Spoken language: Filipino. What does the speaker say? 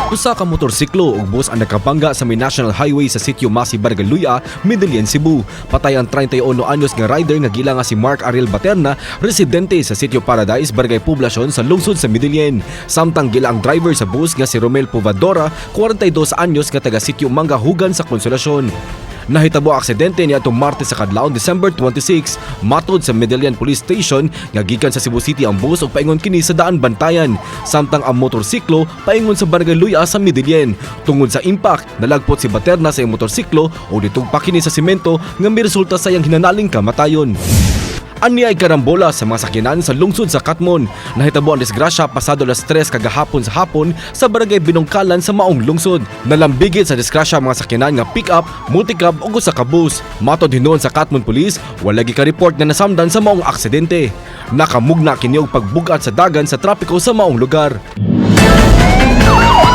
Usa ka motorsiklo ug bus ang nakabangga sa may National Highway sa sitio Masi, Barangay Luya, Medellin, Cebu. Patay ang 31 anyos nga rider nga gila nga si Mark Ariel Baterna, residente sa sitio Paradise, Barangay Poblacion sa lungsod sa Medellin. Samtang gila ang driver sa bus nga si Romel Povadora, 42 anyos nga taga sitio Manggahugan sa Consolacion. Nahitabo ang aksidente niadtong Martes sa kadlawon December 26, matod sa Medellin Police Station nga gikan sa Cebu City ang bus ug paingon kini sa daan Bantayan, samtang ang motorsiklo paingon sa Barangay Luya sa Medellin. Tungod sa impact, nalagpot si Baterna sa iyang motorsiklo ug nitugpa kini sa semento nga miresulta sa iyang hinanaling kamatayon. Ani ay karambola sa mga sakyanan sa lungsod sa Katmon. Nahitabo ang disgrasya pasado alas 3 kagahapon sa hapon sa Barangay Binongkalan sa maong lungsod. Nalambigit sa disgrasya mga sakyanan nga pick-up, multicab ug usa ka bus. Matod hinuon sa Katmon Police, wala gi ka-report na nasamdan sa maong aksidente. Nakamugna kini og pagbugat sa dagan sa trapiko sa maong lugar.